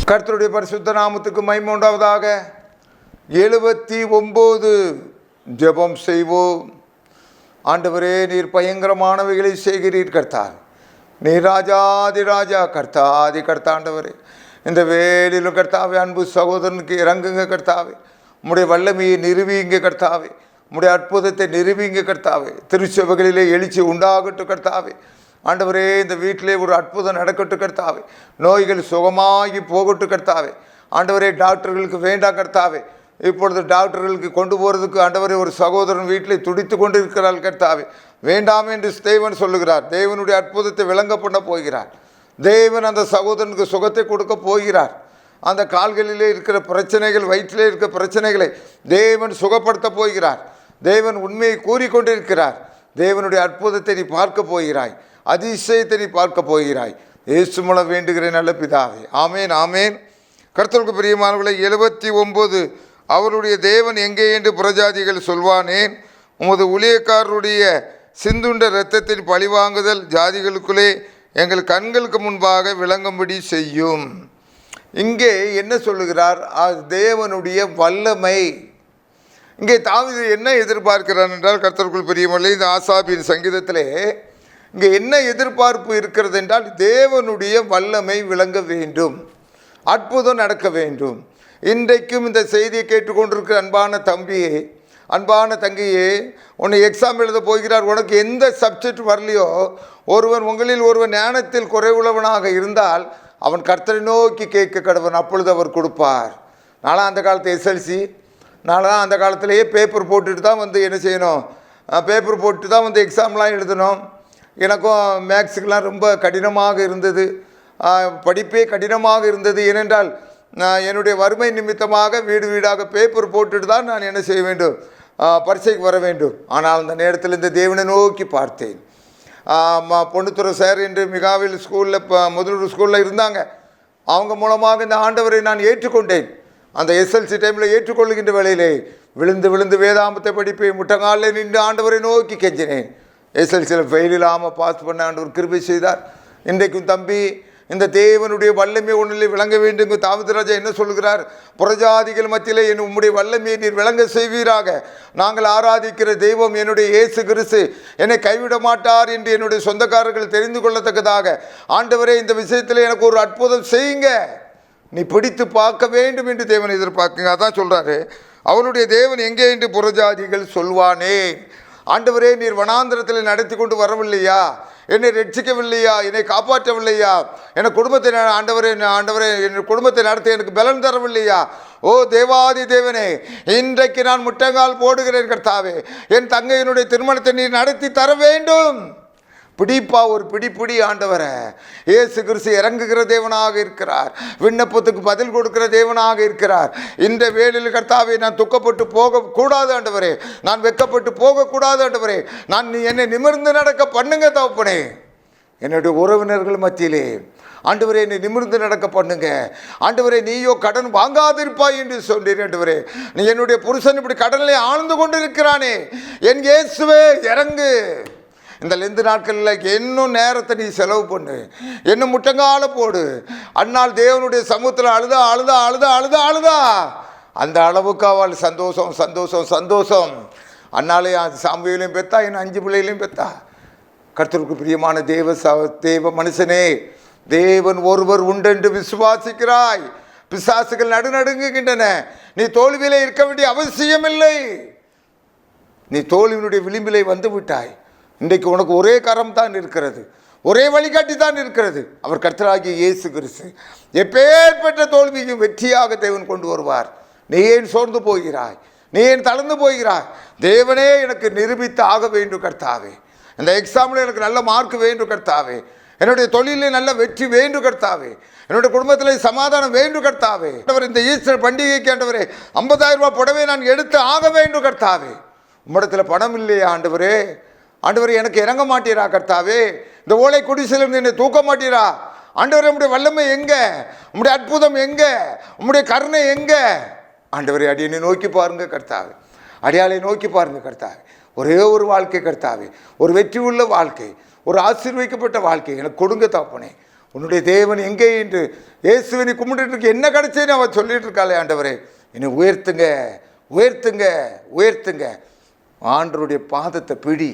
கர்த்தருடைய பரிசுத்த நாமத்துக்கு மகிமை உண்டாவதாக. 79 ஜெபம் செய்வோம். ஆண்டவரே, நீர் பயங்கரமானவைகளை செய்கிறீர் கர்த்தார். நீர் ராஜாதி ராஜா, கர்த்தாதி கர்த்தாண்டவரே. இந்த வேலையிலும் கர்த்தாவே, அன்பு சகோதரனுக்கு இறங்குங்க கர்த்தாவே. உம்முடைய வல்லமையை நிறுவிங்க கர்த்தாவே. உம்முடைய அற்புதத்தை நிறுவிங்க கர்த்தாவே. திருச்சபைகளிலே எழுச்சி உண்டாகட்டும் கர்த்தாவே. ஆண்டவரே, இந்த வீட்டிலே ஒரு அற்புதம் நடக்கட்டும் கர்த்தாவே. நோய்கள் சுகமாகி போகட்டும் கர்த்தாவே. ஆண்டவரே, டாக்டர்களுக்கு வேண்டாம் கர்த்தாவே. இப்பொழுது டாக்டர்களுக்கு கொண்டு போகிறதுக்கு ஆண்டவரே ஒரு சகோதரன் வீட்டில் துடித்து கொண்டு இருக்கிறாள் கர்த்தாவே. வேண்டாம் என்று தேவன் சொல்லுகிறார். தேவனுடைய அற்புதத்தை விளங்க பண்ண போகிறார். தேவன் அந்த சகோதரனுக்கு சுகத்தை கொடுக்க போகிறார். அந்த கால்களிலே இருக்கிற பிரச்சனைகள், வயிற்றிலே இருக்கிற பிரச்சனைகளை தேவன் சுகப்படுத்த போகிறார். தேவன் உண்மையை கூறிக்கொண்டிருக்கிறார். தேவனுடைய அற்புதத்தை நீ பார்க்க போகிறாய். அதிசயத்தை நீ பார்க்க போகிறாய். இயேசு மூலம் வேண்டுகிறேன் நல்ல பிதாவே. ஆமேன், ஆமேன். கர்த்தருக்கு பிரியமானவர்களே, 79 அவருடைய தேவன் எங்கே என்று புறஜாதிகள் சொல்வானேன். உமது ஊழியக்காரருடைய சிந்துண்ட இரத்தத்தின் பழிவாங்குதல் ஜாதிகளுக்குள்ளே எங்கள் கண்களுக்கு முன்பாக விளங்கும்படி செய்யும். இங்கே என்ன சொல்லுகிறார்? தேவனுடைய வல்லமை. இங்கே தாவீது என்ன எதிர்பார்க்கிறான் என்றால், கர்த்தருக்குள் பிரியமானவர்களே, இந்த ஆசாபின் சங்கீதத்திலே இங்கே என்ன எதிர்பார்ப்பு இருக்கிறது என்றால், தேவனுடைய வல்லமை விளங்க வேண்டும், அற்புதம் நடக்க வேண்டும். இன்றைக்கும் இந்த செய்தியை கேட்டுக்கொண்டிருக்கிற அன்பான தம்பியே, அன்பான தங்கையே, உன்னை எக்ஸாம் எழுத போகிறார். உனக்கு எந்த சப்ஜெக்ட் வரலையோ, உங்களில் ஒருவன் ஞானத்தில் குறைவுள்ளவனாக இருந்தால் அவன் கர்த்தரை நோக்கி கேட்க கடவன், அப்பொழுது அவர் கொடுப்பார். நான்லாம் அந்த காலத்து எஸ்எல்சி, நான்லாம் அந்த காலத்திலேயே பேப்பர் போட்டுட்டு தான் என்ன செய்யணும், பேப்பர் போட்டு தான் எக்ஸாம்லாம் எழுதணும். எனக்கும் மேக்ஸுக்கெலாம் ரொம்ப கடினமாக இருந்தது, படிப்பே கடினமாக இருந்தது. ஏனென்றால் என்னுடைய வறுமை நிமித்தமாக வீடு வீடாக பேப்பர் போட்டுட்டு தான் நான் என்ன செய்ய வேண்டும், பரீட்சைக்கு வர வேண்டும். ஆனால் அந்த நேரத்தில் இந்த தேவனை நோக்கி பார்த்தேன். பொன்னுத்துறை சார் என்று மிகாவில் ஸ்கூலில் முதலூர் ஸ்கூலில் இருந்தாங்க. அவங்க மூலமாக இந்த ஆண்டவரை நான் ஏற்றுக்கொண்டேன். அந்த எஸ்எல்சி டைமில் ஏற்றுக்கொள்ளுகின்ற வேளையிலே விழுந்து விழுந்து வேதாமத்தை படிப்பேன். முட்டங்காலில் நின்று ஆண்டவரை நோக்கி கெஞ்சினேன். எஸ்எல்சியில் ஃபெயில் இல்லாமல் பாஸ் பண்ண ஆண்டவர் கிருபை செய்தார். இன்றைக்கும் தம்பி, இந்த தேவனுடைய வல்லமை ஒன்றிலே விளங்க வேண்டும். தாவீது ராஜா என்ன சொல்கிறார்? புறஜாதிகள் மத்தியிலே உம்முடைய வல்லமையை நீர் விளங்க செய்வீராக. நாங்கள் ஆராதிக்கிற தெய்வம் என்னுடைய இயேசு கிறிஸ்து என்னை கைவிட மாட்டார் என்று என்னுடைய சொந்தக்காரர்கள் தெரிந்து கொள்ளத்தக்கதாக ஆண்டவரே, இந்த விஷயத்தில் எனக்கு ஒரு அற்புதம் செய்யுங்க, நீ பிடித்து பார்க்க வேண்டும் என்று தேவன் எதிர்பார்க்குங்க. அதான் சொல்கிறாரு, அவனுடைய தேவன் எங்கே என்று புறஜாதிகள் சொல்வானே. ஆண்டவரே, நீர் வனாந்திரத்தில் நடத்தி கொண்டு வரவில்லையா? என்னை ரட்சிக்கவில்லையா? என்னை காப்பாற்றவில்லையா? என் குடும்பத்தை ஆண்டவரே என் குடும்பத்தை நடத்த எனக்கு பலன் தரவில்லையா? ஓ தேவாதி தேவனே, இன்றைக்கு நான் முட்டங்கால் போடுகிறேன் கர்த்தாவே. என் தங்கையினுடைய திருமணத்தை நீர் நடத்தி தர வேண்டும். பிடிப்பா, ஒரு பிடி ஆண்டவரை. இயேசு கிறிஸ்து இறங்குகிற தேவனாக இருக்கிறார். விண்ணப்பத்துக்கு பதில் கொடுக்கிற தேவனாக இருக்கிறார். இந்த வேளையில் கர்த்தாவே, நான் துக்கப்பட்டு போகக்கூடாது ஆண்டவரே, நான் வெட்கப்பட்டு போகக்கூடாது ஆண்டவரே. நான் என்னை நிமிர்ந்து நடக்க பண்ணுங்க தகப்பனே. என்னுடைய உறவினர்கள் மத்தியிலே ஆண்டவரே, என்னை நிமிர்ந்து நடக்க பண்ணுங்க ஆண்டவரே. நீயோ கடன் வாங்காதிருப்பாய் என்று சொன்னீர் ஆண்டவரே. நீ என்னுடைய புருஷன் இப்படி கடனிலே ஆழ்ந்து கொண்டு இருக்கிறானே, என் இயேசுவே இறங்கு. இந்த லெந்து நாட்களில் இன்னும் நேரத்தை நீ செலவு பண்ணு, இன்னும் முட்டங்கால போடு. அன்னால் தேவனுடைய சமூகத்தில் அழுதா அந்த அளவுக்கு அவள் சந்தோஷம். அன்னாலே சாமுவேலையும் பெத்தா, இன்னும் 5 பிள்ளைகளையும் பெத்தா. கர்த்தருக்கு பிரியமான தேவ மனுஷனே, தேவன் ஒருவர் உண்டென்று விசுவாசிக்கிறாய். பிசாசுகள் நடுநடுங்குகின்றன. நீ தோல்வியிலே இருக்க வேண்டிய அவசியமில்லை. நீ தோல்வியினுடைய விளிம்பிலே வந்து விட்டாய். இன்றைக்கு உனக்கு ஒரே கரம் தான் இருக்கிறது, ஒரே வழிகாட்டி தான் இருக்கிறது, அவர் கர்த்தராகிய இயேசு கிறிஸ்து. எப்பேற்பட்ட தோல்வியும் வெற்றியாக தேவன் கொண்டு வருவார். நீ ஏன் சோர்ந்து போகிறாய்? நீ ஏன் தளர்ந்து போகிறாய்? தேவனே எனக்கு நிரூபித்து ஆக வேண்டும் கர்த்தாவே. இந்த எக்ஸாமில் எனக்கு நல்ல மார்க் வேண்டும் கர்த்தாவே. என்னுடைய தொழிலில் நல்ல வெற்றி வேண்டும் கர்த்தாவே. என்னுடைய குடும்பத்தில் சமாதானம் வேண்டும் கர்த்தாவே. இந்த ஈஸ்டர் பண்டிகைக்கு ஆண்டவரே 50,000 ரூபாய் புடவை நான் எடுத்து ஆக வேண்டும் கர்த்தாவே. உம்மிடத்தில் பணம் இல்லையா ஆண்டவரே? ஆண்டவரே, எனக்கு இறங்க மாட்டீரா கர்த்தாவே? இந்த ஓலை குடிசையிலிருந்து என்னை தூக்க மாட்டீரா ஆண்டவரே? உம்முடைய வல்லமை எங்க? உம்முடைய அற்புதம் எங்க? உம்முடைய கருணை எங்க? ஆண்டவரே, அடியனை நோக்கி பாருங்க கர்த்தாவே. அடியாளை நோக்கி பாருங்க கர்த்தாவே. ஒரே ஒரு வாழ்க்கை கர்த்தாவே, ஒரு வெற்றி உள்ள வாழ்க்கை, ஒரு ஆசீர்வதிக்கப்பட்ட வாழ்க்கை எனக்கு கொடுங்க தகப்பனே. உன்னுடைய தேவன் எங்கே என்று இயேசுவினை கும்பிட்டு இருக்க என்ன கிடைச்சேன்னு அவன் சொல்லிட்டு இருக்காளே, ஆண்டவரே என்னை உயர்த்துங்க உயர்த்துங்க உயர்த்துங்க. ஆண்டவருடைய பாதத்தை பிடி.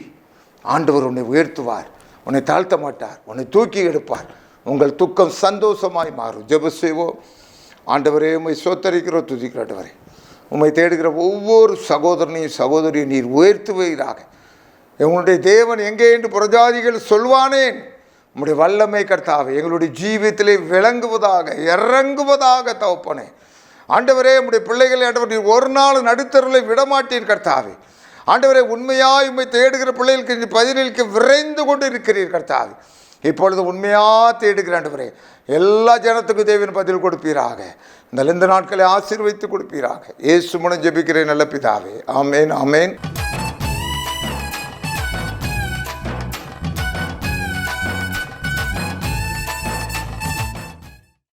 ஆண்டவர் உன்னை உயர்த்துவார், உன்னை தாழ்த்த மாட்டார், உன்னை தூக்கி எடுப்பார். உங்கள் துக்கம் சந்தோஷமாய் மாறும். ஜெபம் செய்வோம். ஆண்டவரே உம்மை சோத்தரிக்கிறோம், துதிக்கிறோம். ஆண்டவரே உம்மை தேடுகிற ஒவ்வொரு சகோதரனையும் சகோதரியும் நீர் உயர்த்துவீராக. எங்களுடைய தேவன் எங்கே என்று புறஜாதிகள் சொல்வானேன். உம்முடைய வல்லமை கர்த்தாவே எங்களுடைய ஜீவியத்திலே விளங்குவதாக, இறங்குவதாக தகப்பனே. ஆண்டவரே உம்முடைய பிள்ளைகளை ஆண்டவர் நீர் ஒரு நாள் நடுத்தருளை விடமாட்டீர் கர்த்தாவே. ஆண்டவரே உண்மையாய் உம்மை தேடுகிற பிள்ளைகளுக்கு நீ பதிலளிக்க விரைந்து கொண்டு இருக்கிறீர் கர்த்தாவே. இப்பொழுது உண்மையாக தேடுகிற ஆண்டவரே எல்லா ஜனத்துக்கும் தேவன் பதில் கொடுப்பீராக. இந்த நாட்களை ஆசீர்வதித்து கொடுப்பீராக. இயேசு மூலம் ஜெபிக்கிறேன் நல்ல பிதாவே. ஆமேன் ஆமேன்.